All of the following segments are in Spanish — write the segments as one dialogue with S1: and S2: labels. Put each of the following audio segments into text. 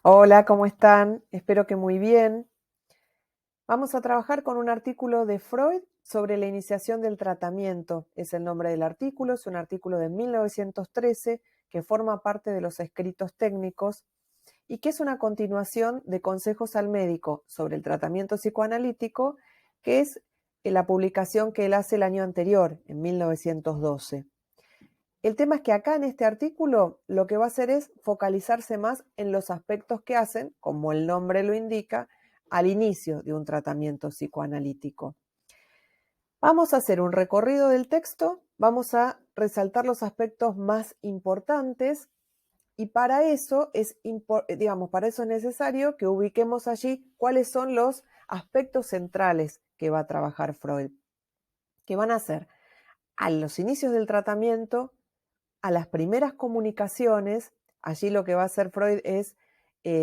S1: Hola, ¿cómo están? Espero que muy bien. Vamos a trabajar con un artículo de Freud sobre la iniciación del tratamiento. Es el nombre del artículo, es un artículo de 1913 que forma parte de los escritos técnicos y que es una continuación de Consejos al médico sobre el tratamiento psicoanalítico, que es la publicación que él hace el año anterior, en 1912. El tema es que acá en este artículo lo que va a hacer es focalizarse más en los aspectos que hacen, como el nombre lo indica, al inicio de un tratamiento psicoanalítico. Vamos a hacer un recorrido del texto, vamos a resaltar los aspectos más importantes y para eso para eso es necesario que ubiquemos allí cuáles son los aspectos centrales que va a trabajar Freud, que van a ser a los inicios del tratamiento, a las primeras comunicaciones. Allí lo que va a hacer Freud es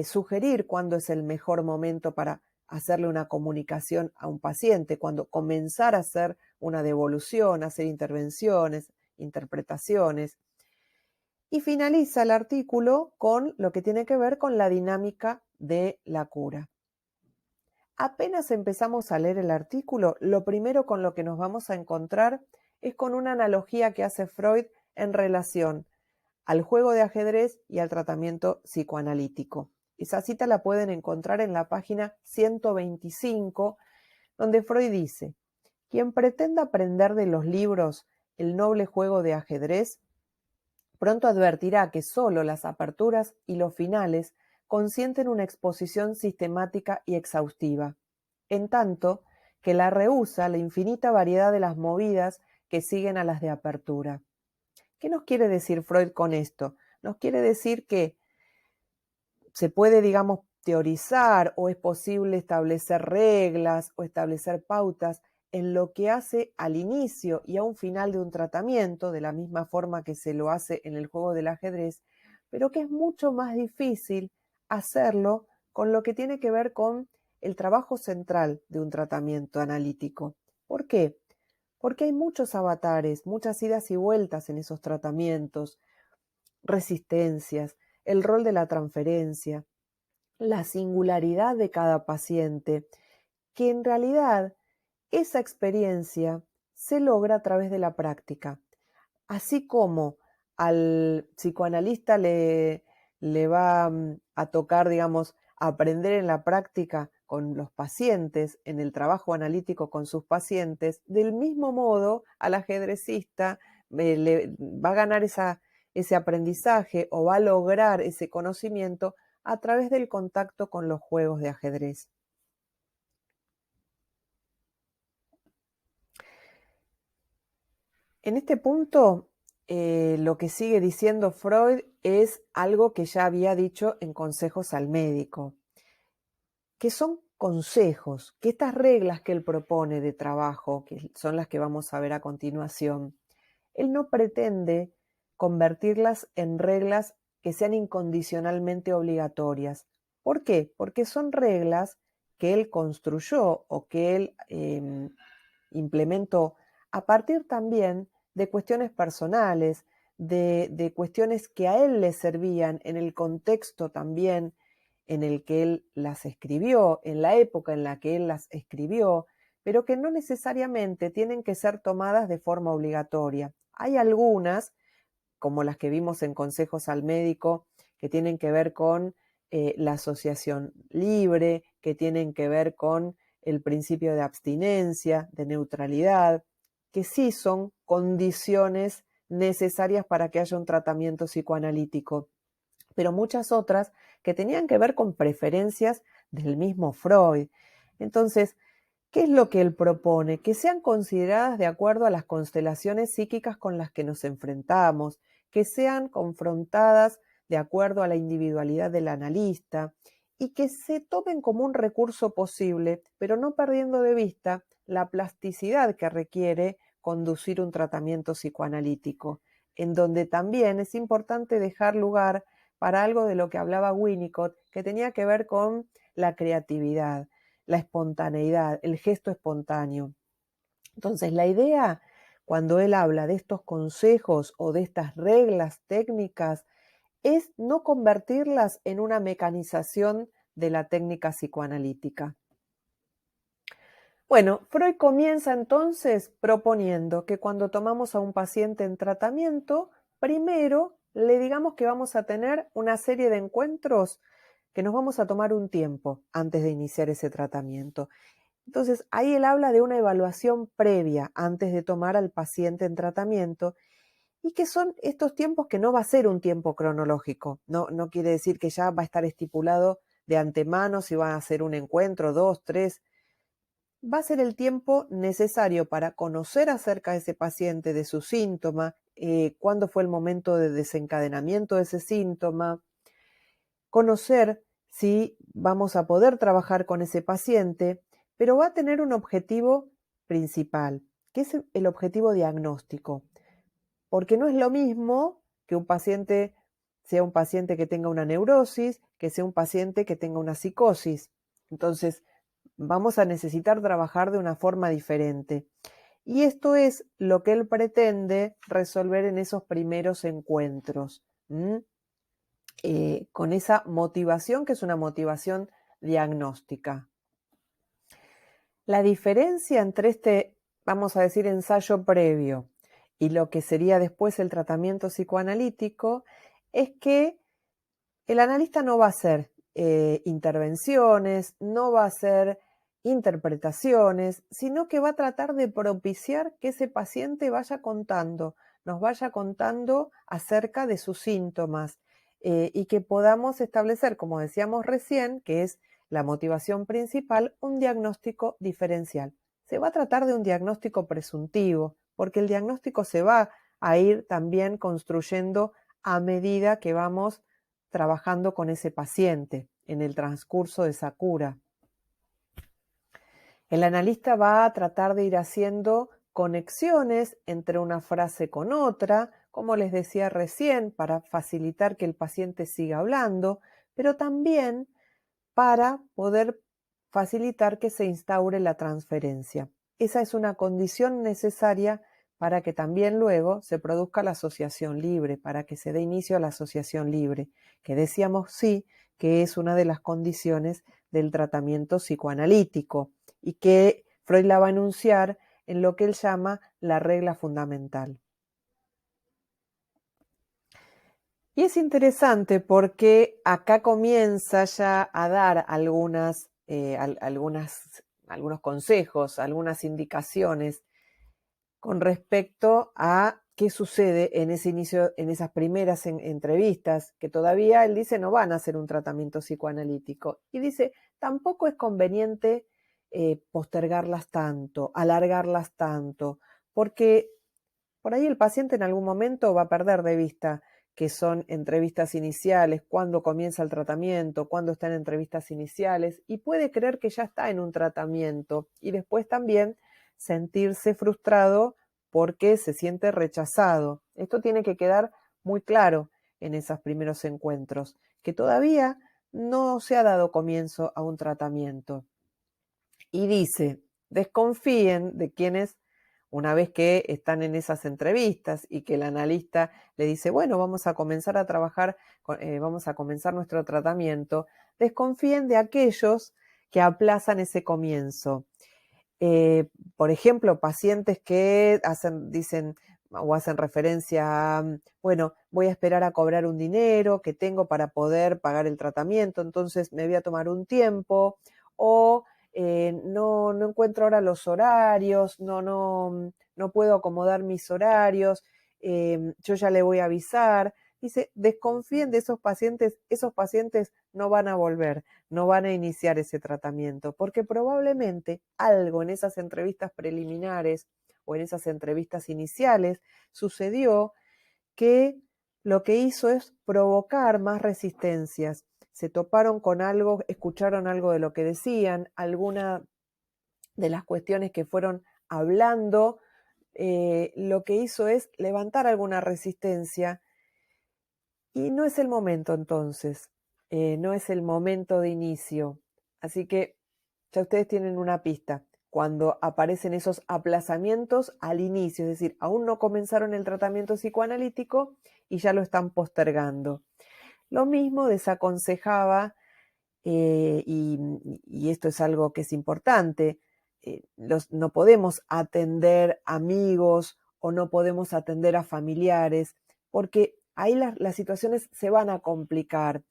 S1: sugerir cuándo es el mejor momento para hacerle una comunicación a un paciente, cuando comenzar a hacer una devolución, hacer intervenciones, interpretaciones. Y finaliza el artículo con lo que tiene que ver con la dinámica de la cura. Apenas empezamos a leer el artículo, lo primero con lo que nos vamos a encontrar es con una analogía que hace Freud en relación al juego de ajedrez y al tratamiento psicoanalítico. Esa cita la pueden encontrar en la página 125, donde Freud dice: quien pretenda aprender de los libros el noble juego de ajedrez, pronto advertirá que solo las aperturas y los finales consienten una exposición sistemática y exhaustiva, en tanto que la rehúsa la infinita variedad de las movidas que siguen a las de apertura. ¿Qué nos quiere decir Freud con esto? Nos quiere decir que se puede, digamos, teorizar o es posible establecer reglas o establecer pautas en lo que hace al inicio y a un final de un tratamiento, de la misma forma que se lo hace en el juego del ajedrez, pero que es mucho más difícil hacerlo con lo que tiene que ver con el trabajo central de un tratamiento analítico. ¿Por qué? Porque hay muchos avatares, muchas idas y vueltas en esos tratamientos, resistencias, el rol de la transferencia, la singularidad de cada paciente, que en realidad esa experiencia se logra a través de la práctica. Así como al psicoanalista le va a tocar, digamos, aprender en la práctica con los pacientes, en el trabajo analítico con sus pacientes, del mismo modo al ajedrecista le va a ganar ese aprendizaje o va a lograr ese conocimiento a través del contacto con los juegos de ajedrez. En este punto, lo que sigue diciendo Freud es algo que ya había dicho en Consejos al médico, que son consejos, que estas reglas que él propone de trabajo, que son las que vamos a ver a continuación, él no pretende convertirlas en reglas que sean incondicionalmente obligatorias. ¿Por qué? Porque son reglas que él construyó o que él implementó a partir también de cuestiones personales, de cuestiones que a él le servían en el contexto también en el que él las escribió, en la época en la que él las escribió, pero que no necesariamente tienen que ser tomadas de forma obligatoria. Hay algunas, como las que vimos en Consejos al médico, que tienen que ver con la asociación libre, que tienen que ver con el principio de abstinencia, de neutralidad, que sí son condiciones necesarias para que haya un tratamiento psicoanalítico, pero muchas otras que tenían que ver con preferencias del mismo Freud. Entonces, ¿qué es lo que él propone? Que sean consideradas de acuerdo a las constelaciones psíquicas con las que nos enfrentamos, que sean confrontadas de acuerdo a la individualidad del analista y que se tomen como un recurso posible, pero no perdiendo de vista la plasticidad que requiere conducir un tratamiento psicoanalítico, en donde también es importante dejar lugar para algo de lo que hablaba Winnicott, que tenía que ver con la creatividad, la espontaneidad, el gesto espontáneo. Entonces, la idea, cuando él habla de estos consejos o de estas reglas técnicas, es no convertirlas en una mecanización de la técnica psicoanalítica. Bueno, Freud comienza entonces proponiendo que cuando tomamos a un paciente en tratamiento, primero le digamos que vamos a tener una serie de encuentros que nos vamos a tomar un tiempo antes de iniciar ese tratamiento. Entonces, ahí él habla de una evaluación previa antes de tomar al paciente en tratamiento y que son estos tiempos que no va a ser un tiempo cronológico. No quiere decir que ya va a estar estipulado de antemano si va a ser un encuentro, 2, 3. Va a ser el tiempo necesario para conocer acerca de ese paciente, de su síntoma, cuándo fue el momento de desencadenamiento de ese síntoma, conocer si vamos a poder trabajar con ese paciente, pero va a tener un objetivo principal, que es el objetivo diagnóstico, porque no es lo mismo que un paciente sea un paciente que tenga una neurosis, que sea un paciente que tenga una psicosis. Entonces, vamos a necesitar trabajar de una forma diferente. Y esto es lo que él pretende resolver en esos primeros encuentros, con esa motivación que es una motivación diagnóstica. La diferencia entre este, vamos a decir, ensayo previo y lo que sería después el tratamiento psicoanalítico es que el analista no va a hacer intervenciones, no va a hacer interpretaciones, sino que va a tratar de propiciar que ese paciente nos vaya contando acerca de sus síntomas y que podamos establecer, como decíamos recién, que es la motivación principal, un diagnóstico diferencial. Se va a tratar de un diagnóstico presuntivo, porque el diagnóstico se va a ir también construyendo a medida que vamos trabajando con ese paciente en el transcurso de esa cura. El analista va a tratar de ir haciendo conexiones entre una frase con otra, como les decía recién, para facilitar que el paciente siga hablando, pero también para poder facilitar que se instaure la transferencia. Esa es una condición necesaria para que también luego se produzca la asociación libre, para que se dé inicio a la asociación libre, que decíamos sí, que es una de las condiciones del tratamiento psicoanalítico y que Freud la va a enunciar en lo que él llama la regla fundamental. Y es interesante porque acá comienza ya a dar algunos consejos, algunas indicaciones con respecto a qué sucede en ese inicio, en esas primeras entrevistas, que todavía él dice no van a hacer un tratamiento psicoanalítico. Y dice, tampoco es conveniente postergarlas tanto, alargarlas tanto, porque por ahí el paciente en algún momento va a perder de vista que son entrevistas iniciales, cuándo comienza el tratamiento, cuándo está en entrevistas iniciales, y puede creer que ya está en un tratamiento y después también sentirse frustrado porque se siente rechazado. Esto tiene que quedar muy claro en esos primeros encuentros, que todavía no se ha dado comienzo a un tratamiento. Y dice, desconfíen de quienes, una vez que están en esas entrevistas y que el analista le dice, bueno, vamos a comenzar a trabajar, vamos a comenzar nuestro tratamiento, desconfíen de aquellos que aplazan ese comienzo. Por ejemplo, pacientes que dicen o hacen referencia a, bueno, voy a esperar a cobrar un dinero que tengo para poder pagar el tratamiento, entonces me voy a tomar un tiempo, o no encuentro ahora los horarios, no puedo acomodar mis horarios, yo ya le voy a avisar. Dice, desconfíen de esos pacientes no van a volver, no van a iniciar ese tratamiento, porque probablemente algo en esas entrevistas preliminares o en esas entrevistas iniciales sucedió que lo que hizo es provocar más resistencias. Se toparon con algo, escucharon algo de lo que decían, alguna de las cuestiones que fueron hablando, lo que hizo es levantar alguna resistencia. Y no es el momento entonces, no es el momento de inicio. Así que ya ustedes tienen una pista. Cuando aparecen esos aplazamientos al inicio, es decir, aún no comenzaron el tratamiento psicoanalítico y ya lo están postergando. Lo mismo desaconsejaba, y esto es algo que es importante, no podemos atender amigos o no podemos atender a familiares, porque ahí las situaciones se van a complicar.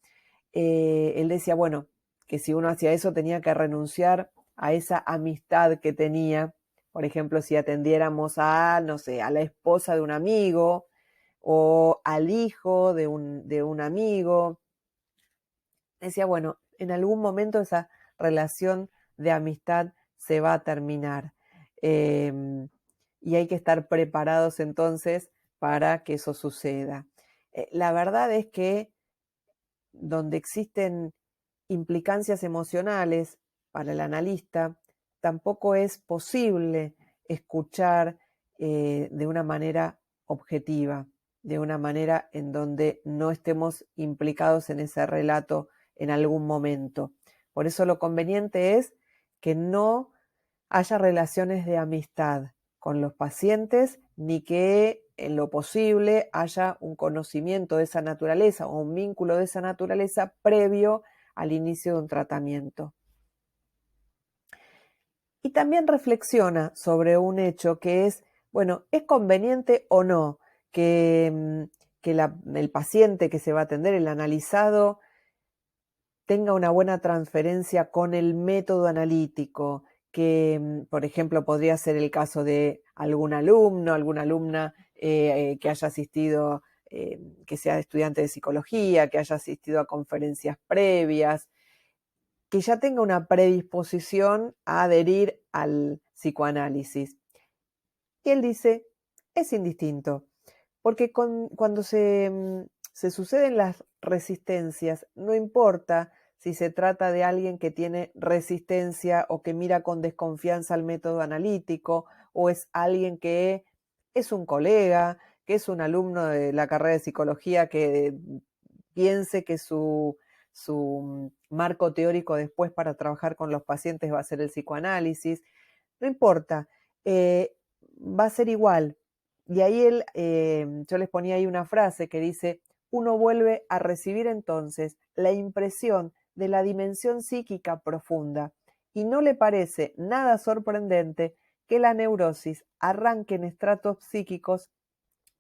S1: Él decía, bueno, que si uno hacía eso tenía que renunciar a esa amistad que tenía. Por ejemplo, si atendiéramos a, no sé, a la esposa de un amigo o al hijo de un amigo. Decía, bueno, en algún momento esa relación de amistad se va a terminar. Y hay que estar preparados entonces para que eso suceda. La verdad es que donde existen implicancias emocionales para el analista, tampoco es posible escuchar de una manera objetiva, de una manera en donde no estemos implicados en ese relato en algún momento. Por eso lo conveniente es que no haya relaciones de amistad con los pacientes, ni que en lo posible haya un conocimiento de esa naturaleza o un vínculo de esa naturaleza previo al inicio de un tratamiento. Y también reflexiona sobre un hecho que es, bueno, ¿es conveniente o no que el paciente que se va a atender, el analizado, tenga una buena transferencia con el método analítico? Que, por ejemplo, podría ser el caso de algún alumno, alguna alumna que haya asistido, que sea estudiante de psicología, que haya asistido a conferencias previas, que ya tenga una predisposición a adherir al psicoanálisis. Y él dice, es indistinto, porque cuando se suceden las resistencias, no importa si se trata de alguien que tiene resistencia o que mira con desconfianza al método analítico, o es alguien que es un colega, que es un alumno de la carrera de psicología que piense que su marco teórico después para trabajar con los pacientes va a ser el psicoanálisis. No importa, va a ser igual. Y ahí yo les ponía ahí una frase que dice, uno vuelve a recibir entonces la impresión de la dimensión psíquica profunda y no le parece nada sorprendente que la neurosis arranque en estratos psíquicos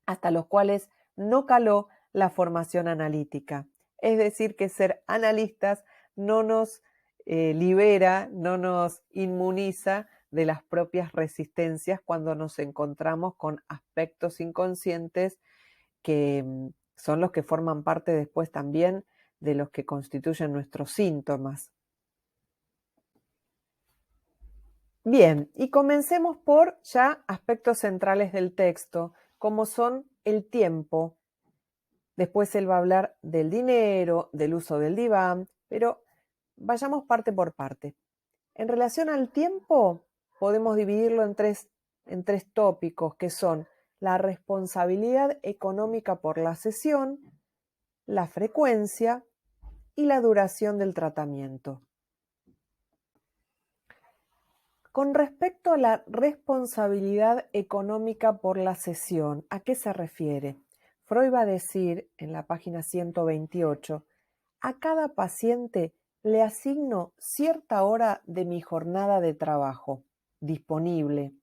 S1: hasta los cuales no caló la formación analítica. Es decir, que ser analistas no nos libera, no nos inmuniza de las propias resistencias cuando nos encontramos con aspectos inconscientes que son los que forman parte después también de los que constituyen nuestros síntomas. Bien, y comencemos por ya aspectos centrales del texto, como son el tiempo. Después él va a hablar del dinero, del uso del diván, pero vayamos parte por parte. En relación al tiempo, podemos dividirlo en tres tópicos, que son la responsabilidad económica por la sesión, la frecuencia y la duración del tratamiento. Con respecto a la responsabilidad económica por la sesión, ¿a qué se refiere? Freud va a decir en la página 128, a cada paciente le asigno cierta hora de mi jornada de trabajo disponible.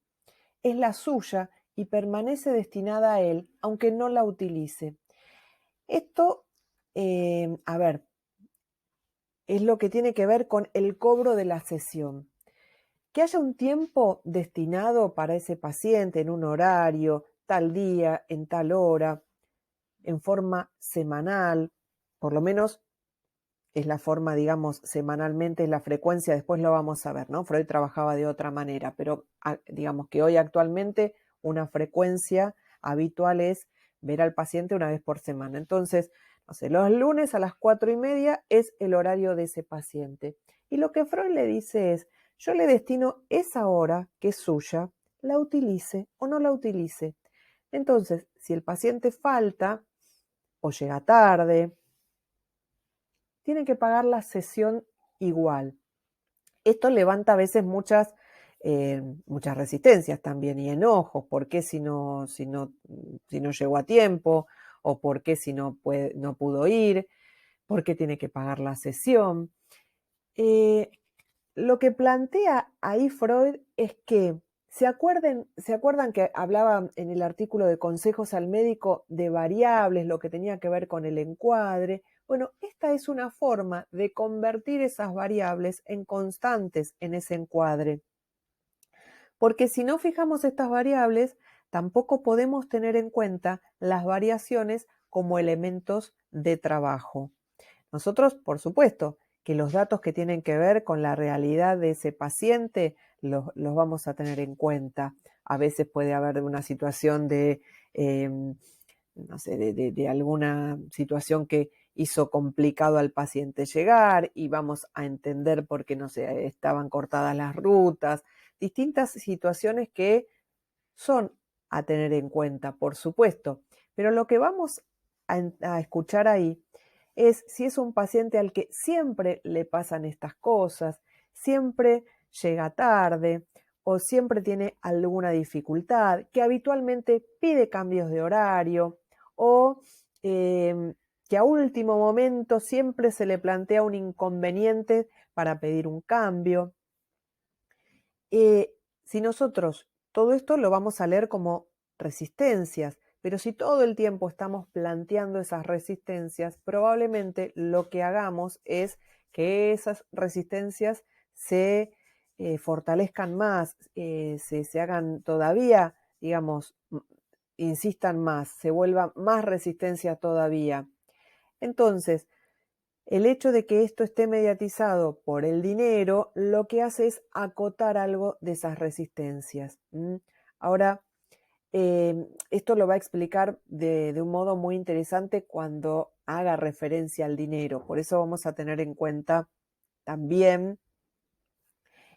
S1: Es la suya y permanece destinada a él, aunque no la utilice. Esto, es lo que tiene que ver con el cobro de la sesión. Que haya un tiempo destinado para ese paciente en un horario, tal día, en tal hora, en forma semanal, por lo menos es la forma, digamos, semanalmente, es la frecuencia, después lo vamos a ver, ¿no? Freud trabajaba de otra manera, pero digamos que hoy actualmente una frecuencia habitual es ver al paciente una vez por semana. Entonces, no sé, los lunes a las 4:30 es el horario de ese paciente. Y lo que Freud le dice es, yo le destino esa hora que es suya, la utilice o no la utilice. Entonces, si el paciente falta o llega tarde, tiene que pagar la sesión igual. Esto levanta a veces muchas resistencias también y enojos. ¿Por qué si no llegó a tiempo? ¿O por qué si no pudo ir? ¿Por qué tiene que pagar la sesión? Lo que plantea ahí Freud es que ¿se acuerdan que hablaba en el artículo de consejos al médico de variables, lo que tenía que ver con el encuadre? Bueno, esta es una forma de convertir esas variables en constantes en ese encuadre. Porque si no fijamos estas variables, tampoco podemos tener en cuenta las variaciones como elementos de trabajo. Nosotros, por supuesto, que los datos que tienen que ver con la realidad de ese paciente los vamos a tener en cuenta. A veces puede haber una situación de, no sé, de alguna situación que hizo complicado al paciente llegar y vamos a entender por qué, no sé, estaban cortadas las rutas, distintas situaciones que son a tener en cuenta, por supuesto. Pero lo que vamos a escuchar ahí es si es un paciente al que siempre le pasan estas cosas, siempre llega tarde o siempre tiene alguna dificultad, que habitualmente pide cambios de horario o que a último momento siempre se le plantea un inconveniente para pedir un cambio. Si nosotros todo esto lo vamos a leer como resistencias, pero si todo el tiempo estamos planteando esas resistencias, probablemente lo que hagamos es que esas resistencias se fortalezcan más, se hagan todavía, digamos, insistan más, se vuelva más resistencia todavía. Entonces, el hecho de que esto esté mediatizado por el dinero, lo que hace es acotar algo de esas resistencias. Ahora, esto lo va a explicar de un modo muy interesante cuando haga referencia al dinero. Por eso vamos a tener en cuenta también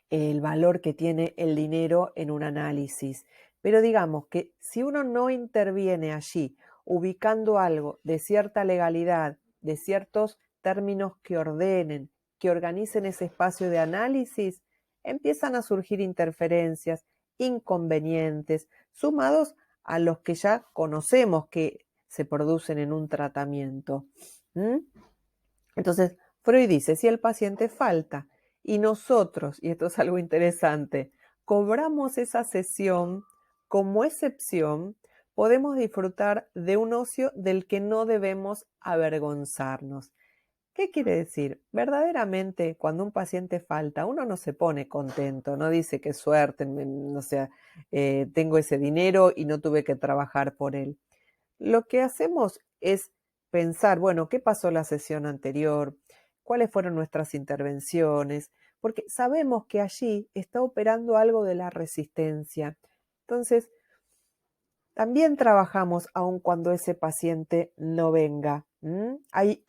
S1: el valor que tiene el dinero en un análisis. Pero digamos que si uno no interviene allí, ubicando algo de cierta legalidad, de ciertos términos que ordenen, que organicen ese espacio de análisis, empiezan a surgir interferencias, inconvenientes, sumados a los que ya conocemos que se producen en un tratamiento. Entonces, Freud dice, si el paciente falta y nosotros, y esto es algo interesante, cobramos esa sesión como excepción, podemos disfrutar de un ocio del que no debemos avergonzarnos. ¿Qué quiere decir? Verdaderamente, cuando un paciente falta, uno no se pone contento, no dice qué suerte, o sea, tengo ese dinero y no tuve que trabajar por él. Lo que hacemos es pensar, bueno, ¿qué pasó la sesión anterior? ¿Cuáles fueron nuestras intervenciones? Porque sabemos que allí está operando algo de la resistencia. Entonces, también trabajamos aun cuando ese paciente no venga. Hay,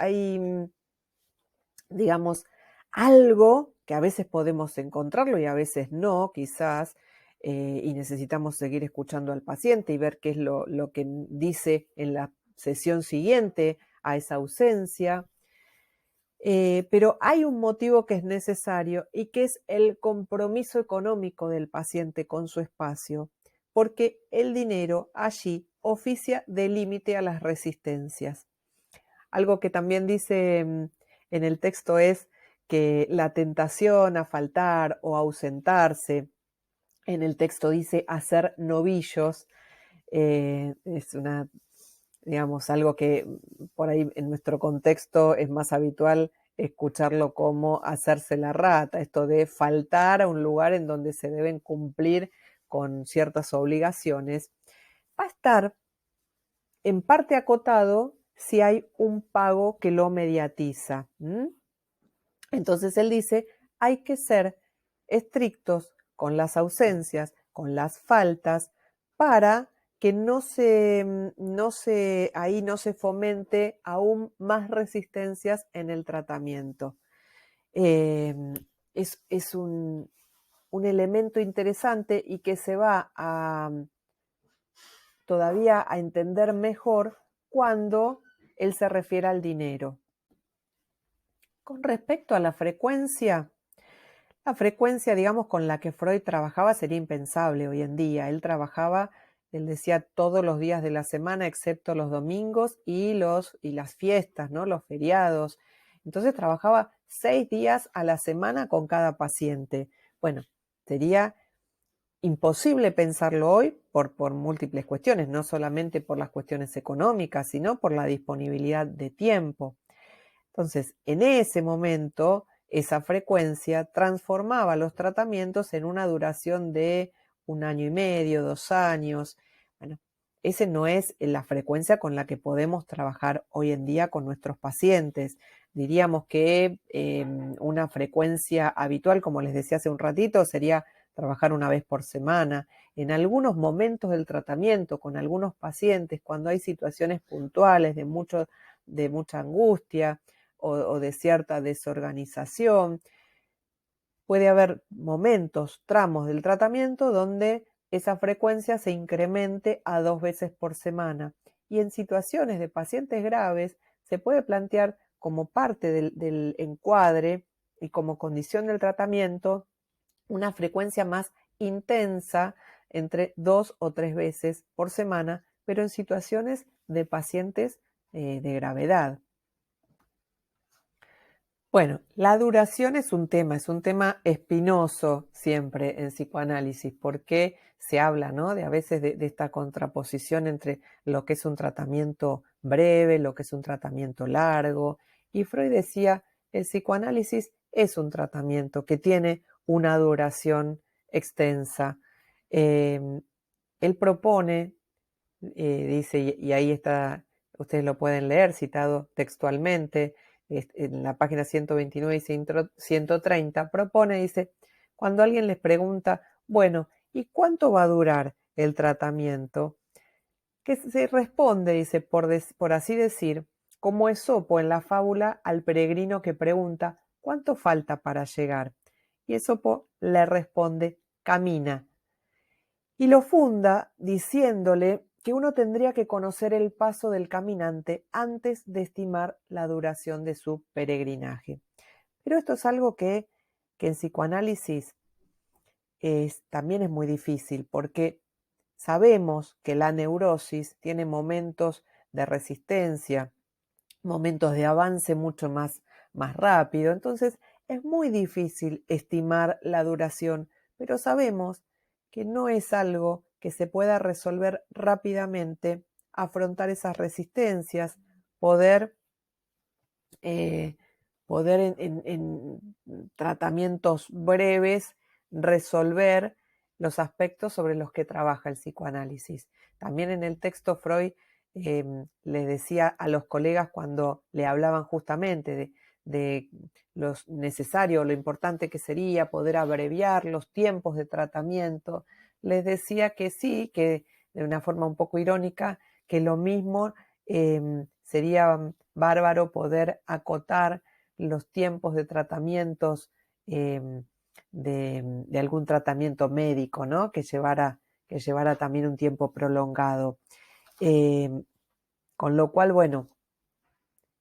S1: digamos, algo que a veces podemos encontrarlo y a veces no, quizás, y necesitamos seguir escuchando al paciente y ver qué es lo que dice en la sesión siguiente a esa ausencia. Pero hay un motivo que es necesario y que es el compromiso económico del paciente con su espacio, porque el dinero allí oficia de límite a las resistencias. Algo que también dice en el texto es que la tentación a faltar o ausentarse, en el texto dice hacer novillos, es una, digamos, algo que por ahí en nuestro contexto es más habitual escucharlo como hacerse la rata, esto de faltar a un lugar en donde se deben cumplir con ciertas obligaciones, va a estar en parte acotado si hay un pago que lo mediatiza. Entonces él dice, hay que ser estrictos con las ausencias, con las faltas, para que ahí no se fomente aún más resistencias en el tratamiento. Es un elemento interesante y que se va a todavía a entender mejor cuando él se refiere al dinero. Con respecto a la frecuencia, digamos, con la que Freud trabajaba sería impensable hoy en día. Él trabajaba él decía todos los días de la semana, excepto los domingos y las fiestas, ¿no? Los feriados. Entonces trabajaba 6 días a la semana con cada paciente. Bueno, sería imposible pensarlo hoy por múltiples cuestiones, no solamente por las cuestiones económicas, sino por la disponibilidad de tiempo. Entonces, en ese momento, esa frecuencia transformaba los tratamientos en una duración de 1 año y medio, 2 años. Bueno, esa no es la frecuencia con la que podemos trabajar hoy en día con nuestros pacientes. Diríamos que una frecuencia habitual, como les decía hace un ratito, sería trabajar 1 vez por semana. En algunos momentos del tratamiento, con algunos pacientes, cuando hay situaciones puntuales de mucha angustia, o de cierta desorganización. Puede haber momentos, tramos del tratamiento donde esa frecuencia se incremente a 2 veces por semana. Y en situaciones de pacientes graves se puede plantear como parte del encuadre y como condición del tratamiento una frecuencia más intensa entre 2 o 3 veces por semana, pero en situaciones de pacientes de gravedad. Bueno, la duración es un tema espinoso siempre en psicoanálisis, porque se habla, ¿no? De a veces de esta contraposición entre lo que es un tratamiento breve, lo que es un tratamiento largo. Y Freud decía, el psicoanálisis es un tratamiento que tiene una duración extensa. Él propone, dice, y ahí está, ustedes lo pueden leer, citado textualmente, en la página 129 y 130, propone, dice, cuando alguien les pregunta, bueno, ¿y cuánto va a durar el tratamiento? Que se responde, dice, por así decir, como Esopo en la fábula al peregrino que pregunta, ¿cuánto falta para llegar? Y Esopo le responde, camina. Y lo funda diciéndole que uno tendría que conocer el paso del caminante antes de estimar la duración de su peregrinaje. Pero esto es algo que en psicoanálisis también es muy difícil, porque sabemos que la neurosis tiene momentos de resistencia, momentos de avance mucho más rápido. Entonces es muy difícil estimar la duración, pero sabemos que no es algo que se pueda resolver rápidamente, afrontar esas resistencias, poder, eh, poder en tratamientos breves resolver los aspectos sobre los que trabaja el psicoanálisis. También en el texto Freud le decía a los colegas cuando le hablaban justamente de lo necesario, lo importante que sería poder abreviar los tiempos de tratamiento, les decía que sí, que de una forma un poco irónica, que lo mismo sería bárbaro poder acotar los tiempos de tratamientos de algún tratamiento médico, ¿no? Que llevara también un tiempo prolongado. Con lo cual, bueno,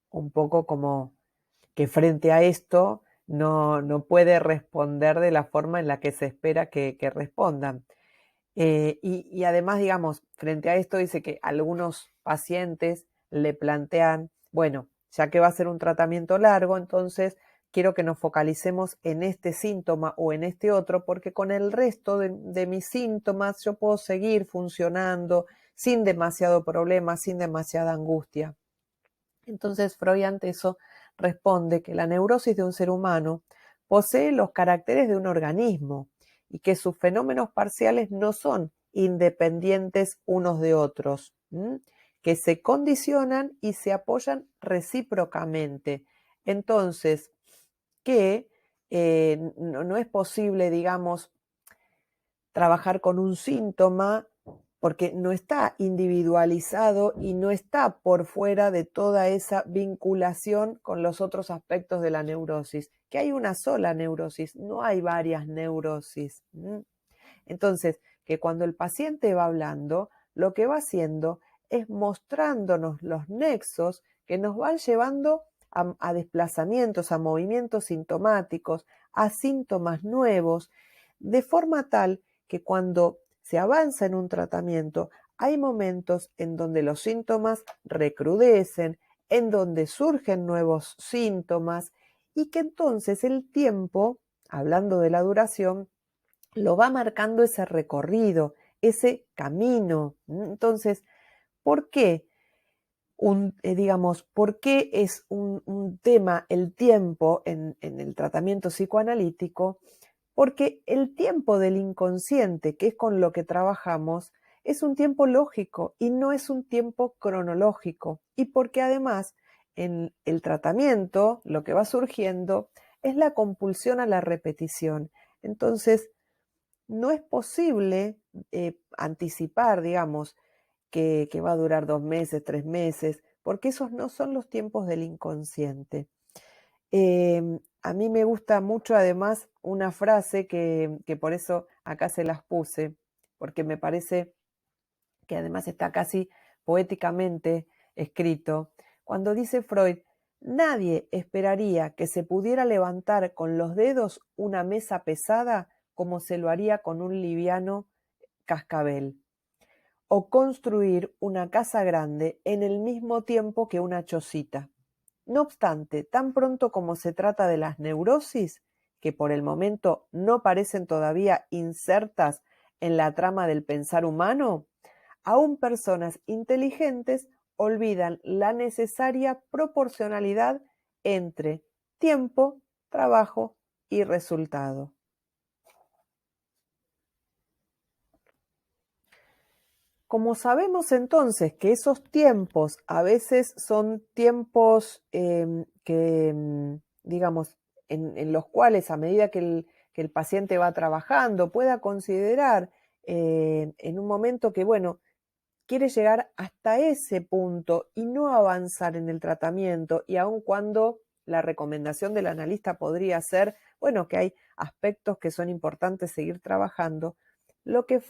S1: un poco como que frente a esto no puede responder de la forma en la que se espera que respondan. Y además, digamos, frente a esto dice que algunos pacientes le plantean, bueno, ya que va a ser un tratamiento largo, entonces quiero que nos focalicemos en este síntoma o en este otro, porque con el resto de mis síntomas yo puedo seguir funcionando sin demasiado problema, sin demasiada angustia. Entonces Freud ante eso responde que la neurosis de un ser humano posee los caracteres de un organismo y que sus fenómenos parciales no son independientes unos de otros, que se condicionan y se apoyan recíprocamente. Entonces, que no es posible, digamos, trabajar con un síntoma porque no está individualizado y no está por fuera de toda esa vinculación con los otros aspectos de la neurosis, que hay una sola neurosis, no hay varias neurosis. Entonces, que cuando el paciente va hablando, lo que va haciendo es mostrándonos los nexos que nos van llevando a desplazamientos, a movimientos sintomáticos, a síntomas nuevos, de forma tal que cuando se avanza en un tratamiento, hay momentos en donde los síntomas recrudecen, en donde surgen nuevos síntomas y que entonces el tiempo, hablando de la duración, lo va marcando ese recorrido, ese camino. Entonces, ¿por qué? ¿Por qué es un tema el tiempo en el tratamiento psicoanalítico? Porque el tiempo del inconsciente, que es con lo que trabajamos, es un tiempo lógico y no es un tiempo cronológico. Y porque además en el tratamiento lo que va surgiendo es la compulsión a la repetición. Entonces, no es posible anticipar, digamos, que va a durar 2 meses, 3 meses, porque esos no son los tiempos del inconsciente. A mí me gusta mucho además una frase que por eso acá se las puse, porque me parece que además está casi poéticamente escrito, cuando dice Freud: nadie esperaría que se pudiera levantar con los dedos una mesa pesada como se lo haría con un liviano cascabel, o construir una casa grande en el mismo tiempo que una chocita. No obstante, tan pronto como se trata de las neurosis, que por el momento no parecen todavía insertas en la trama del pensar humano, aún personas inteligentes olvidan la necesaria proporcionalidad entre tiempo, trabajo y resultado. Como sabemos entonces que esos tiempos a veces son tiempos digamos, en los cuales a medida que el paciente va trabajando pueda considerar en un momento que, bueno, quiere llegar hasta ese punto y no avanzar en el tratamiento, y aun cuando la recomendación del analista podría ser, bueno, que hay aspectos que son importantes seguir trabajando, lo que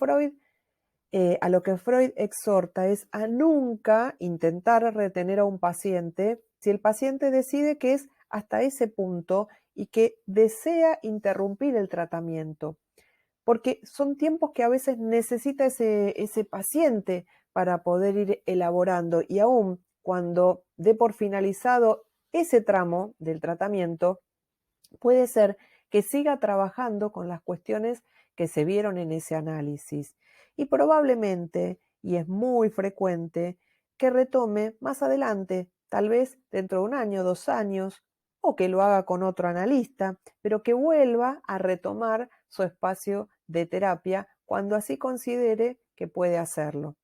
S1: a lo que Freud exhorta es a nunca intentar retener a un paciente si el paciente decide que es hasta ese punto y que desea interrumpir el tratamiento, porque son tiempos que a veces necesita ese paciente para poder ir elaborando, y aún cuando dé por finalizado ese tramo del tratamiento, puede ser que siga trabajando con las cuestiones que se vieron en ese análisis y probablemente, y es muy frecuente, que retome más adelante, tal vez dentro de 1 año, 2 años, o que lo haga con otro analista, pero que vuelva a retomar su espacio de terapia cuando así considere que puede hacerlo.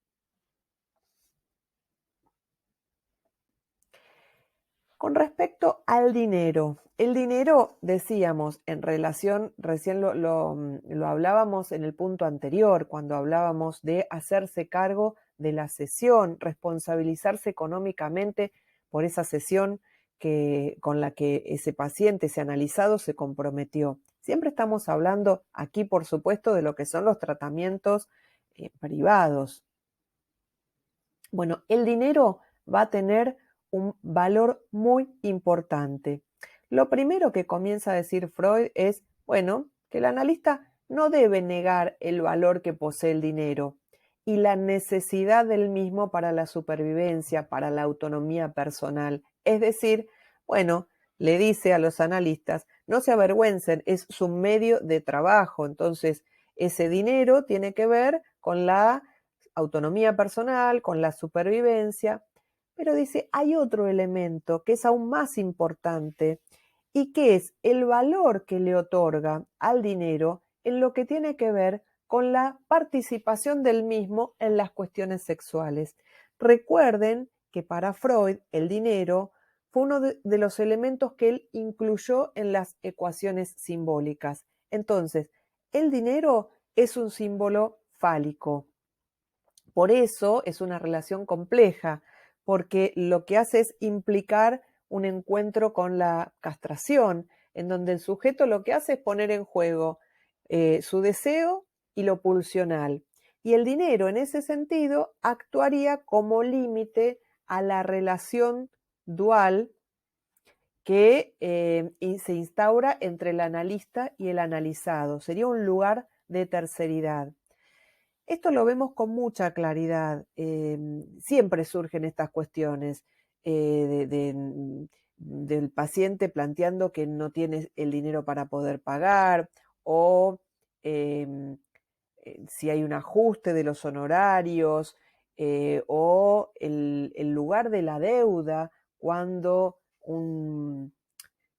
S1: Con respecto al dinero, el dinero, decíamos, en relación, recién lo hablábamos en el punto anterior, cuando hablábamos de hacerse cargo de la sesión, responsabilizarse económicamente por esa sesión con la que ese paciente, ese analizado, se comprometió. Siempre estamos hablando aquí, por supuesto, de lo que son los tratamientos privados. Bueno, el dinero va a tener un valor muy importante. Lo primero que comienza a decir Freud es, bueno, que el analista no debe negar el valor que posee el dinero y la necesidad del mismo para la supervivencia, para la autonomía personal. Es decir, bueno, le dice a los analistas, no se avergüencen, es su medio de trabajo, entonces ese dinero tiene que ver con la autonomía personal, con la supervivencia, pero dice, hay otro elemento que es aún más importante y que es el valor que le otorga al dinero en lo que tiene que ver con la participación del mismo en las cuestiones sexuales. Recuerden que para Freud el dinero fue uno de los elementos que él incluyó en las ecuaciones simbólicas. Entonces, el dinero es un símbolo fálico. Por eso es una relación compleja, porque lo que hace es implicar un encuentro con la castración, en donde el sujeto lo que hace es poner en juego su deseo y lo pulsional. Y el dinero, en ese sentido, actuaría como límite a la relación dual que se instaura entre el analista y el analizado. Sería un lugar de terceridad. Esto lo vemos con mucha claridad. Siempre surgen estas cuestiones del paciente planteando que no tiene el dinero para poder pagar o si hay un ajuste de los honorarios o el lugar de la deuda cuando,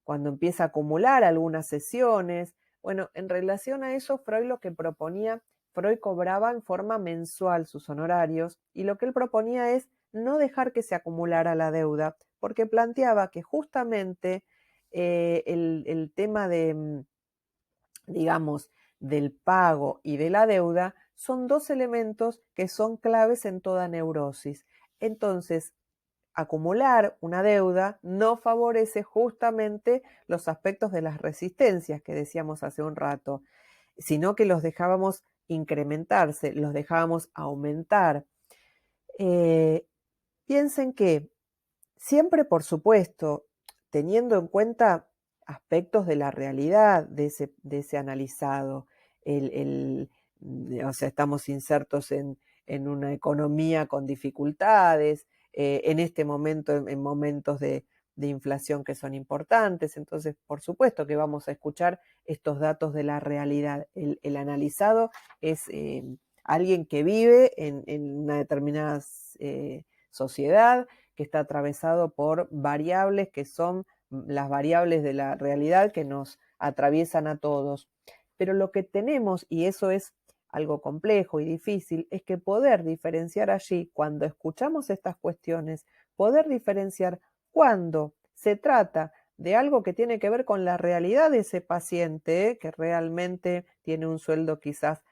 S1: cuando empieza a acumular algunas sesiones. Bueno, en relación a eso, Freud lo que proponía, Freud cobraba en forma mensual sus honorarios y lo que él proponía es no dejar que se acumulara la deuda, porque planteaba que justamente el tema de, digamos, del pago y de la deuda son dos elementos que son claves en toda neurosis. Entonces, acumular una deuda no favorece justamente los aspectos de las resistencias que decíamos hace un rato, sino que los dejábamos incrementarse, los dejábamos aumentar. Piensen que siempre, por supuesto, teniendo en cuenta aspectos de la realidad de ese analizado, o sea, estamos insertos en una economía con dificultades, en este momento, en momentos de inflación que son importantes, entonces, por supuesto que vamos a escuchar estos datos de la realidad. El analizado es alguien que vive en una determinada sociedad, que está atravesado por variables que son las variables de la realidad que nos atraviesan a todos. Pero lo que tenemos, y eso es algo complejo y difícil, es que poder diferenciar allí, cuando escuchamos estas cuestiones, poder diferenciar cuando se trata de algo que tiene que ver con la realidad de ese paciente, que realmente tiene un sueldo quizás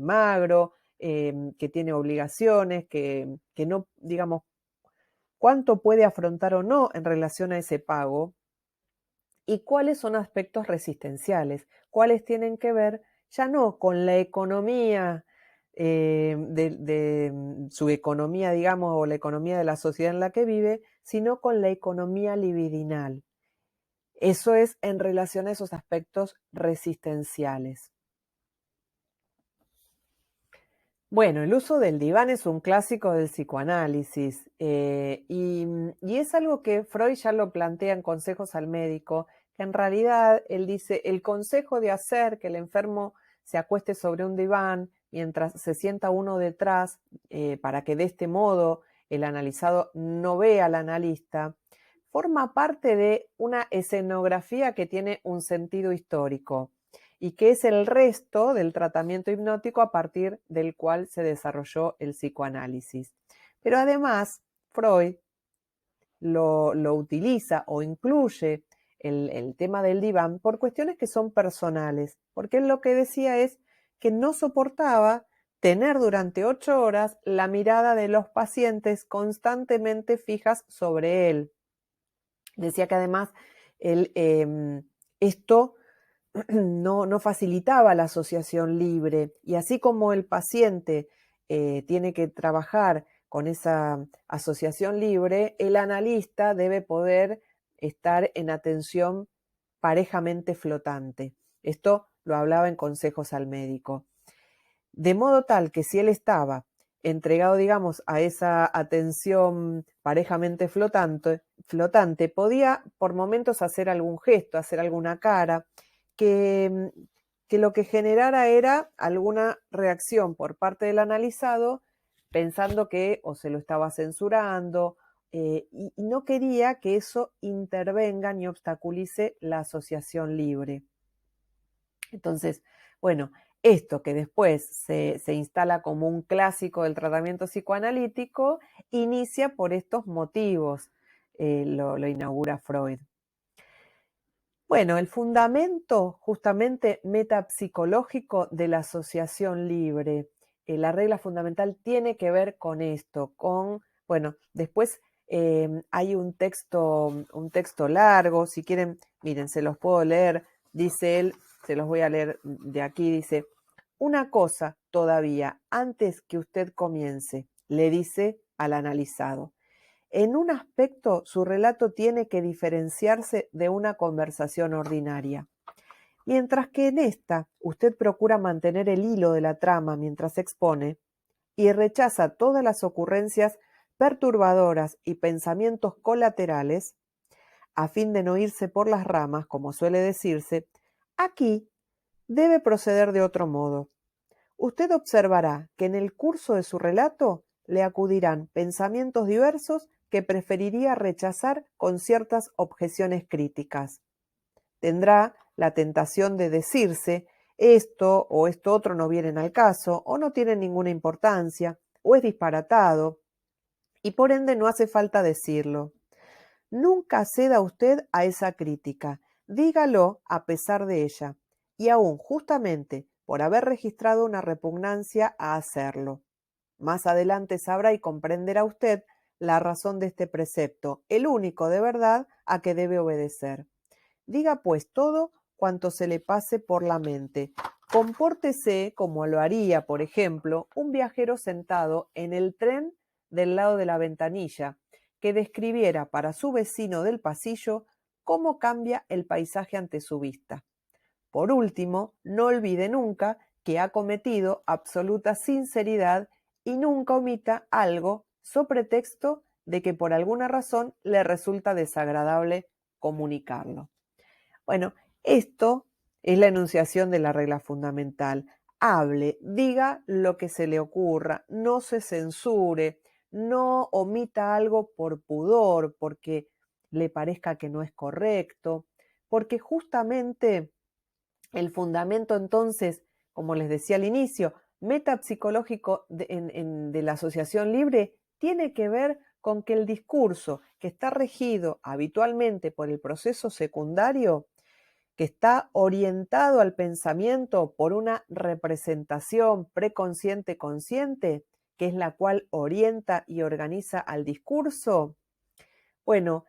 S1: magro, que tiene obligaciones, que no, digamos, cuánto puede afrontar o no en relación a ese pago y cuáles son aspectos resistenciales, cuáles tienen que ver ya no con la economía, de su economía, digamos, o la economía de la sociedad en la que vive, sino con la economía libidinal. Eso es en relación a esos aspectos resistenciales. Bueno, el uso del diván es un clásico del psicoanálisis y es algo que Freud ya lo plantea en Consejos al médico, que en realidad él dice, el consejo de hacer que el enfermo se acueste sobre un diván mientras se sienta uno detrás, para que de este modo el analizado no vea al analista, forma parte de una escenografía que tiene un sentido histórico y que es el resto del tratamiento hipnótico a partir del cual se desarrolló el psicoanálisis. Pero además, Freud lo utiliza o incluye el tema del diván por cuestiones que son personales, porque él lo que decía es que no soportaba tener durante 8 horas la mirada de los pacientes constantemente fijas sobre él. Decía que además esto no facilitaba la asociación libre y así como el paciente tiene que trabajar con esa asociación libre, el analista debe poder estar en atención parejamente flotante. Esto lo hablaba en Consejos al médico. De modo tal que si él estaba entregado, digamos, a esa atención parejamente flotante, podía por momentos hacer algún gesto, hacer alguna cara, que, que lo que generara era alguna reacción por parte del analizado, pensando que o se lo estaba censurando, y no quería que eso intervenga ni obstaculice la asociación libre. Entonces, bueno, esto que después se instala como un clásico del tratamiento psicoanalítico, inicia por estos motivos, lo inaugura Freud. Bueno, el fundamento justamente metapsicológico de la asociación libre, la regla fundamental tiene que ver con esto, bueno, después hay un texto largo, si quieren, miren, se los puedo leer, dice él, se los voy a leer de aquí, dice, una cosa todavía, antes que usted comience, le dice al analizado. En un aspecto, su relato tiene que diferenciarse de una conversación ordinaria. Mientras que en esta usted procura mantener el hilo de la trama mientras expone y rechaza todas las ocurrencias perturbadoras y pensamientos colaterales, a fin de no irse por las ramas, como suele decirse, aquí debe proceder de otro modo. Usted observará que en el curso de su relato le acudirán pensamientos diversos que preferiría rechazar con ciertas objeciones críticas. Tendrá la tentación de decirse esto o esto otro no vienen al caso, o no tienen ninguna importancia, o es disparatado, y por ende no hace falta decirlo. Nunca ceda usted a esa crítica, dígalo a pesar de ella, y aún justamente por haber registrado una repugnancia a hacerlo. Más adelante sabrá y comprenderá usted la razón de este precepto, el único de verdad a que debe obedecer. Diga pues todo cuanto se le pase por la mente. Compórtese como lo haría, por ejemplo, un viajero sentado en el tren del lado de la ventanilla, que describiera para su vecino del pasillo cómo cambia el paisaje ante su vista. Por último, no olvide nunca que ha cometido absoluta sinceridad y nunca omita algo so pretexto de que por alguna razón le resulta desagradable comunicarlo. Bueno, esto es la enunciación de la regla fundamental. Hable, diga lo que se le ocurra, no se censure, no omita algo por pudor, porque le parezca que no es correcto, porque justamente el fundamento entonces, como les decía al inicio, metapsicológico de la asociación libre tiene que ver con que el discurso que está regido habitualmente por el proceso secundario, que está orientado al pensamiento por una representación preconsciente consciente, que es la cual orienta y organiza al discurso, bueno,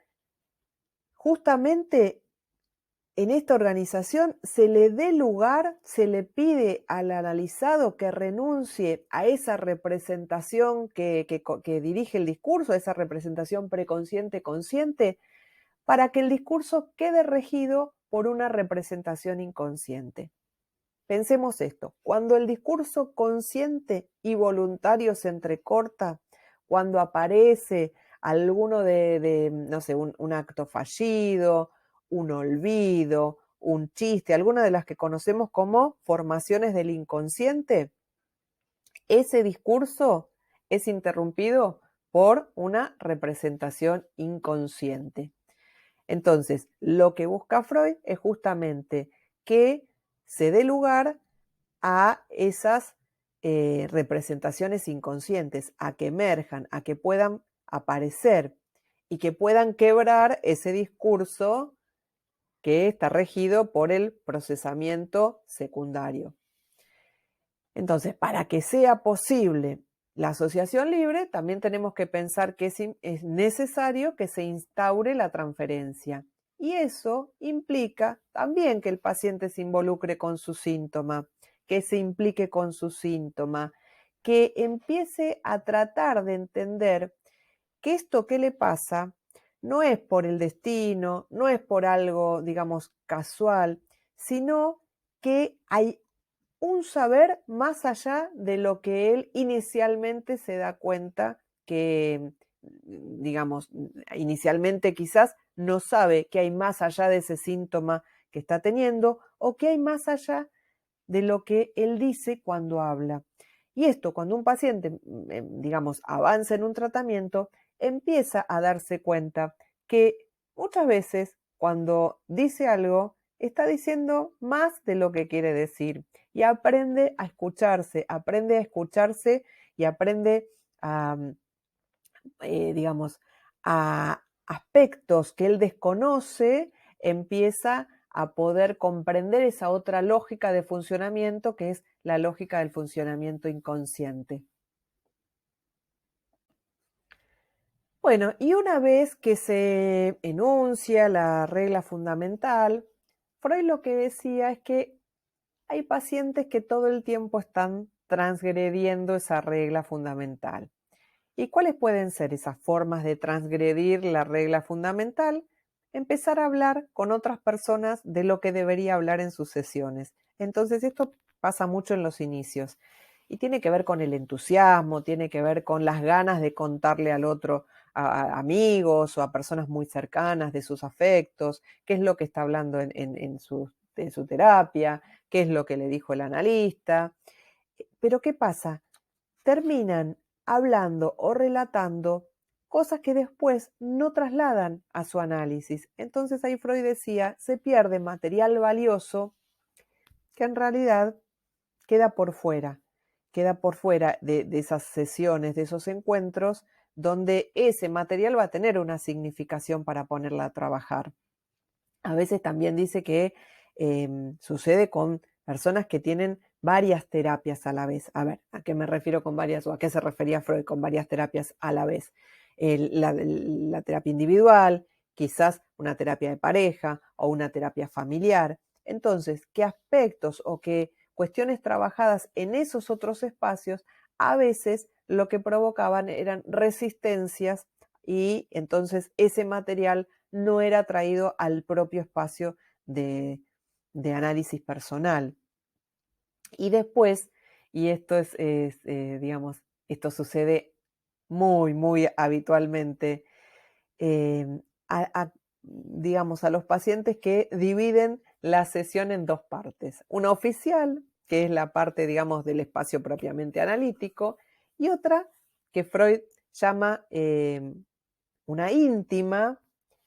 S1: justamente en esta organización se le dé lugar, se le pide al analizado que renuncie a esa representación que dirige el discurso, a esa representación preconsciente-consciente, para que el discurso quede regido por una representación inconsciente. Pensemos esto, cuando el discurso consciente y voluntario se entrecorta, cuando aparece alguno no sé, un acto fallido, un olvido, un chiste, alguna de las que conocemos como formaciones del inconsciente, ese discurso es interrumpido por una representación inconsciente. Entonces, lo que busca Freud es justamente que se dé lugar a esas representaciones inconscientes, a que emerjan, a que puedan aparecer y que puedan quebrar ese discurso que está regido por el procesamiento secundario. Entonces, para que sea posible la asociación libre, también tenemos que pensar que es necesario que se instaure la transferencia. Y eso implica también que el paciente se involucre con su síntoma, que se implique con su síntoma, que empiece a tratar de entender que esto que le pasa no es por el destino, no es por algo, digamos, casual, sino que hay un saber más allá de lo que él inicialmente se da cuenta que, digamos, inicialmente quizás no sabe que hay más allá de ese síntoma que está teniendo o que hay más allá de lo que él dice cuando habla. Y esto, cuando un paciente, digamos, avanza en un tratamiento, empieza a darse cuenta que muchas veces cuando dice algo, está diciendo más de lo que quiere decir y aprende a escucharse y aprende a, digamos, a aspectos que él desconoce, empieza a poder comprender esa otra lógica de funcionamiento que es la lógica del funcionamiento inconsciente. Bueno, y una vez que se enuncia la regla fundamental, Freud lo que decía es que hay pacientes que todo el tiempo están transgrediendo esa regla fundamental. ¿Y cuáles pueden ser esas formas de transgredir la regla fundamental? empezar a hablar con otras personas de lo que debería hablar en sus sesiones. Entonces esto pasa mucho en los inicios y tiene que ver con el entusiasmo, tiene que ver con las ganas de contarle al otro a amigos o a personas muy cercanas de sus afectos, qué es lo que está hablando en su terapia, qué es lo que le dijo el analista. Pero ¿qué pasa? Terminan hablando o relatando cosas que después no trasladan a su análisis. Entonces ahí Freud decía, se pierde material valioso que en realidad queda por fuera de esas sesiones, de esos encuentros, donde ese material va a tener una significación para ponerla a trabajar. A veces también dice que sucede con personas que tienen varias terapias a la vez. A ver, ¿a qué me refiero con varias o a qué se refería Freud con varias terapias a la vez? La terapia individual, quizás una terapia de pareja o una terapia familiar. Entonces, ¿qué aspectos o qué cuestiones trabajadas en esos otros espacios a veces lo que provocaban eran resistencias y entonces ese material no era traído al propio espacio de análisis personal? Y después, y esto digamos, esto sucede muy, muy habitualmente, eh, digamos, a los pacientes que dividen la sesión en dos partes. Una oficial, que es la parte, digamos, del espacio propiamente analítico, y otra que Freud llama una íntima,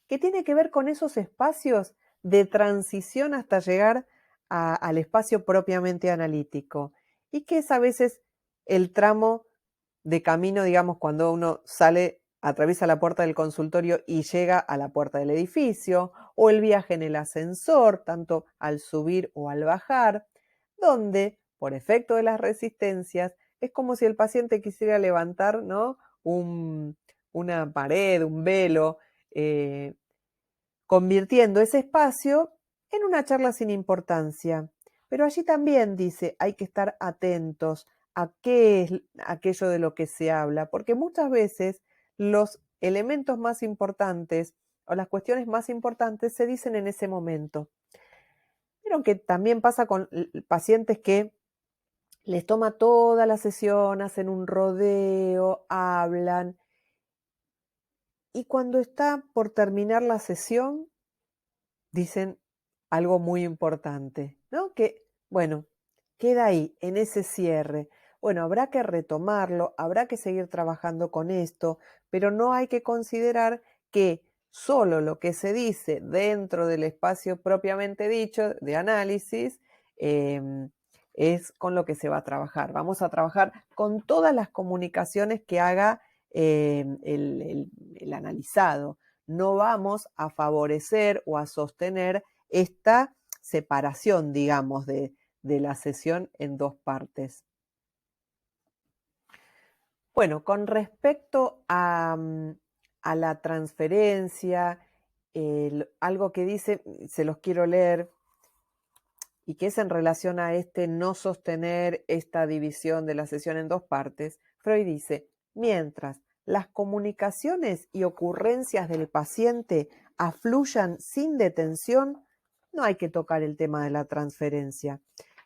S1: que tiene que ver con esos espacios de transición hasta llegar al espacio propiamente analítico, y que es a veces el tramo de camino, digamos, cuando uno sale, atraviesa la puerta del consultorio y llega a la puerta del edificio, o el viaje en el ascensor, tanto al subir o al bajar, donde, por efecto de las resistencias, es como si el paciente quisiera levantar, ¿no?, una pared, un velo, eh, convirtiendo ese espacio en una charla sin importancia. Pero allí también dice, hay que estar atentos a qué es aquello de lo que se habla, porque muchas veces los elementos más importantes o las cuestiones más importantes se dicen en ese momento. Pero que también pasa con pacientes que les toma toda la sesión, hacen un rodeo, hablan, y cuando está por terminar la sesión, dicen algo muy importante, ¿no? Que, bueno, queda ahí, en ese cierre. Bueno, habrá que retomarlo, habrá que seguir trabajando con esto, pero no hay que considerar que solo lo que se dice dentro del espacio propiamente dicho de análisis es con lo que se va a trabajar. Vamos a trabajar con todas las comunicaciones que haga el analizado. No vamos a favorecer o a sostener esta separación, digamos, de la sesión en dos partes. Bueno, con respecto a la transferencia, algo que dice, se los quiero leer, y que es en relación a no sostener esta división de la sesión en dos partes. Freud dice, mientras las comunicaciones y ocurrencias del paciente afluyan sin detención, no hay que tocar el tema de la transferencia.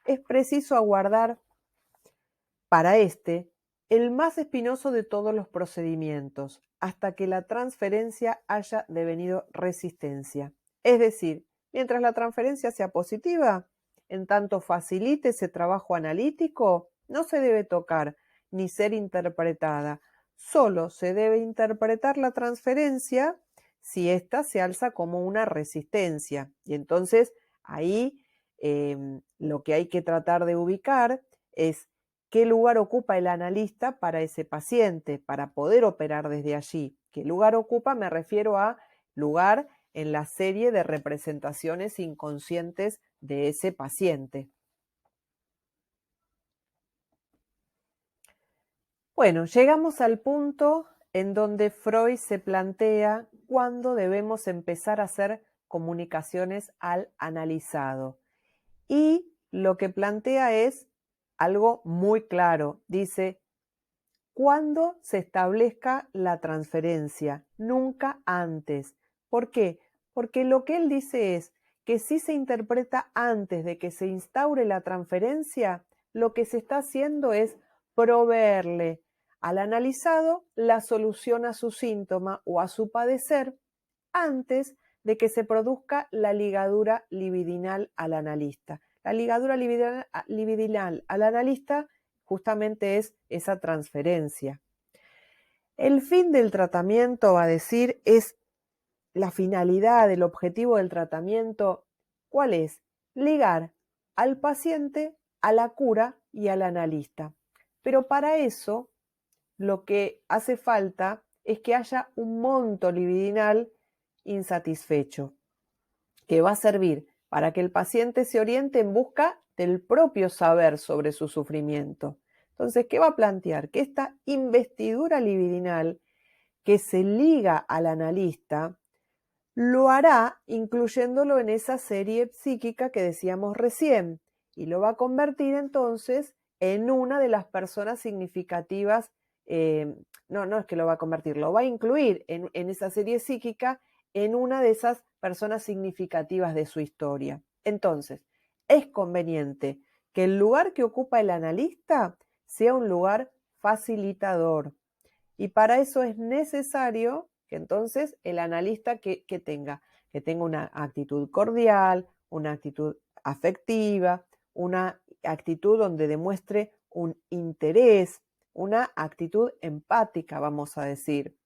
S1: Es preciso aguardar para el más espinoso de todos los procedimientos, hasta que la transferencia haya devenido resistencia. Es decir, mientras la transferencia sea positiva, en tanto facilite ese trabajo analítico, no se debe tocar ni ser interpretada. Solo se debe interpretar la transferencia si ésta se alza como una resistencia. Y entonces ahí lo que hay que tratar de ubicar es qué lugar ocupa el analista para ese paciente, para poder operar desde allí. ¿Qué lugar ocupa? Me refiero a lugar en la serie de representaciones inconscientes de ese paciente. Bueno, llegamos al punto en donde Freud se plantea cuándo debemos empezar a hacer comunicaciones al analizado. Y lo que plantea es algo muy claro. Dice, cuando se establezca la transferencia, nunca antes. ¿Por qué? Porque lo que él dice es que si se interpreta antes de que se instaure la transferencia, lo que se está haciendo es proveerle al analizado la solución a su síntoma o a su padecer antes de que se produzca la ligadura libidinal al analista. La ligadura libidinal al analista justamente es esa transferencia. El fin del tratamiento, va a decir, es la finalidad, el objetivo del tratamiento. ¿Cuál es? Ligar al paciente a la cura y al analista. Pero para eso lo que hace falta es que haya un monto libidinal insatisfecho, que va a servir para que el paciente se oriente en busca del propio saber sobre su sufrimiento. Entonces, ¿qué va a plantear? Que esta investidura libidinal que se liga al analista lo hará incluyéndolo en esa serie psíquica que decíamos recién y lo va a convertir entonces en una de las personas significativas. No es que lo va a convertir, lo va a incluir en esa serie psíquica en una de esas personas significativas de su historia. Entonces, es conveniente que el lugar que ocupa el analista sea un lugar facilitador. Y para eso es necesario que entonces el analista que tenga una actitud cordial, una actitud afectiva, una actitud donde demuestre un interés, una actitud empática, vamos a decir.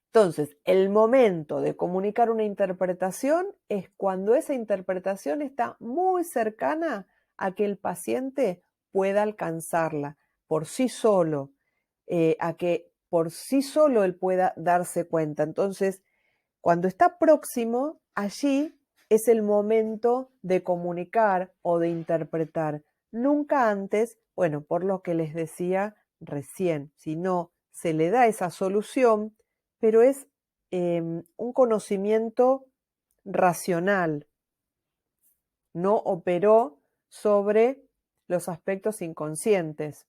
S1: Entonces, el momento de comunicar una interpretación es cuando esa interpretación está muy cercana a que el paciente pueda alcanzarla por sí solo, a que por sí solo él pueda darse cuenta. Entonces, cuando está próximo, allí es el momento de comunicar o de interpretar. Nunca antes, bueno, por lo que les decía recién, si no se le da esa solución, pero es un conocimiento racional, no operó sobre los aspectos inconscientes.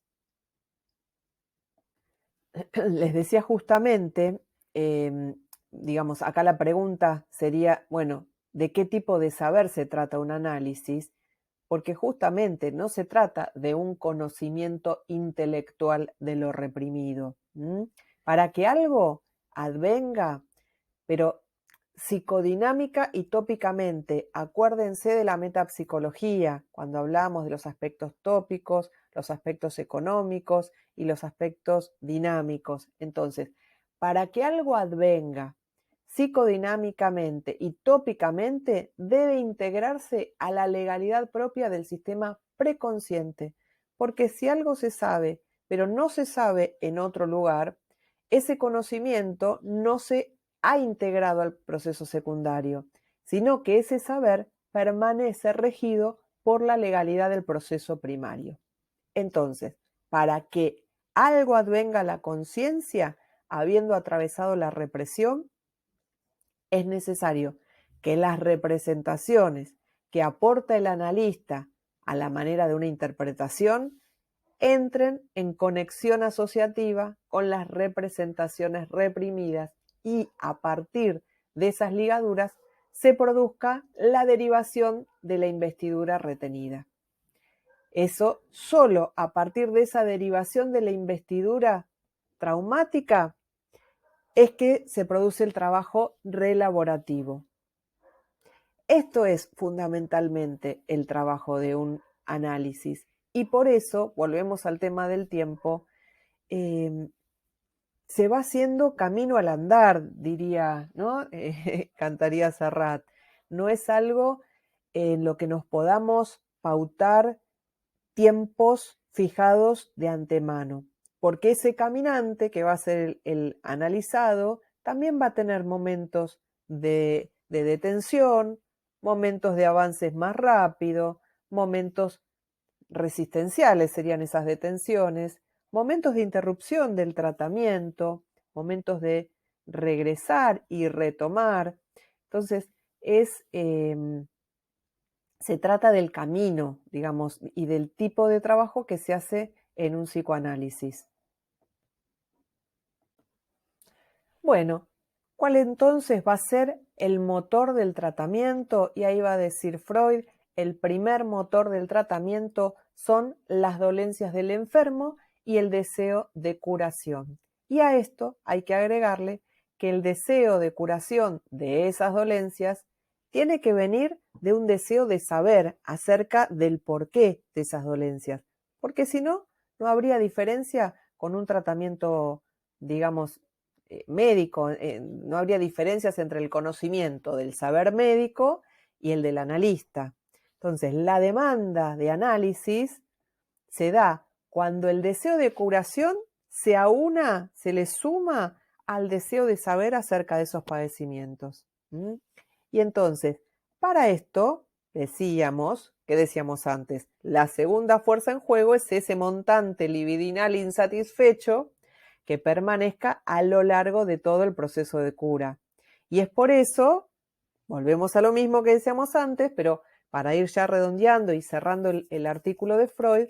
S1: Les decía justamente, digamos, acá la pregunta sería, bueno, ¿de qué tipo de saber se trata un análisis? Porque justamente no se trata de un conocimiento intelectual de lo reprimido. Para que algo advenga, pero psicodinámica y tópicamente, acuérdense de la metapsicología, cuando hablamos de los aspectos tópicos, los aspectos económicos y los aspectos dinámicos. Entonces, para que algo advenga psicodinámicamente y tópicamente, debe integrarse a la legalidad propia del sistema preconsciente, porque si algo se sabe, pero no se sabe en otro lugar, ese conocimiento no se ha integrado al proceso secundario, sino que ese saber permanece regido por la legalidad del proceso primario. Entonces, para que algo advenga a la conciencia, habiendo atravesado la represión, es necesario que las representaciones que aporta el analista a la manera de una interpretación entren en conexión asociativa con las representaciones reprimidas y a partir de esas ligaduras se produzca la derivación de la investidura retenida. Eso solo a partir de esa derivación de la investidura traumática es que se produce el trabajo relaborativo. Esto es fundamentalmente el trabajo de un análisis y por eso, volvemos al tema del tiempo, se va haciendo camino al andar, diría, ¿no? Cantaría Serrat. No es algo en lo que nos podamos pautar tiempos fijados de antemano, porque ese caminante que va a ser el analizado también va a tener momentos de detención, momentos de avances más rápido, momentos resistenciales serían esas detenciones, momentos de interrupción del tratamiento, momentos de regresar y retomar. Entonces, se trata del camino, digamos, y del tipo de trabajo que se hace en un psicoanálisis. Bueno, ¿cuál entonces va a ser el motor del tratamiento, y ahí va a decir Freud, el primer motor del tratamiento son las dolencias del enfermo y el deseo de curación. Y a esto hay que agregarle que el deseo de curación de esas dolencias tiene que venir de un deseo de saber acerca del porqué de esas dolencias, porque si no, no habría diferencia con un tratamiento, digamos, médico, no habría diferencias entre el conocimiento del saber médico y el del analista. Entonces, la demanda de análisis se da cuando el deseo de curación se aúna, se le suma al deseo de saber acerca de esos padecimientos. Y entonces, para esto, ¿qué decíamos antes? La segunda fuerza en juego es ese montante libidinal insatisfecho que permanezca a lo largo de todo el proceso de cura. Y es por eso, volvemos a lo mismo que decíamos antes, pero para ir ya redondeando y cerrando el artículo de Freud,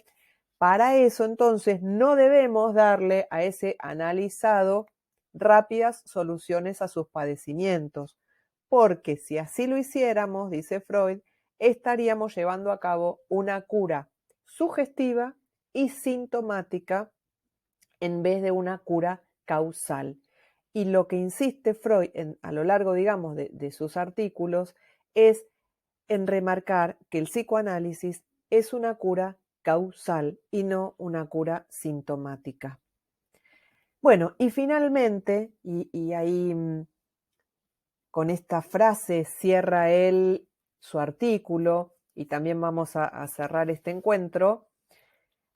S1: para eso entonces no debemos darle a ese analizado rápidas soluciones a sus padecimientos, porque si así lo hiciéramos, dice Freud, estaríamos llevando a cabo una cura sugestiva y sintomática en vez de una cura causal. Y lo que insiste Freud a lo largo, digamos, de sus artículos es en remarcar que el psicoanálisis es una cura causal y no una cura sintomática. Bueno, y finalmente, y ahí con esta frase cierra él su artículo y también vamos a cerrar este encuentro.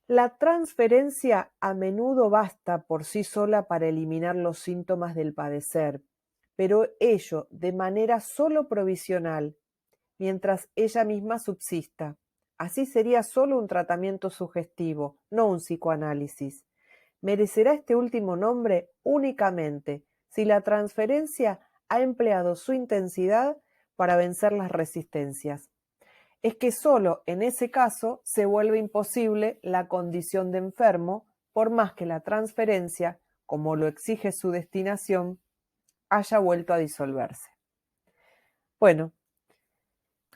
S1: La transferencia a menudo basta por sí sola para eliminar los síntomas del padecer, pero ello de manera solo provisional, mientras ella misma subsista. Así sería solo un tratamiento sugestivo, no un psicoanálisis. Merecerá este último nombre únicamente si la transferencia ha empleado su intensidad para vencer las resistencias. Es que solo en ese caso se vuelve imposible la condición de enfermo, por más que la transferencia, como lo exige su destinación, haya vuelto a disolverse. Bueno,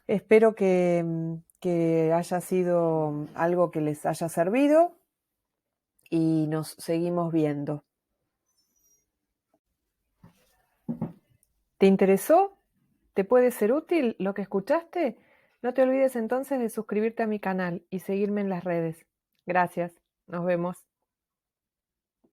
S1: espero que haya sido algo que les haya servido y nos seguimos viendo. ¿Te interesó? ¿Te puede ser útil lo que escuchaste? No te olvides entonces de suscribirte a mi canal y seguirme en las redes. Gracias. Nos vemos.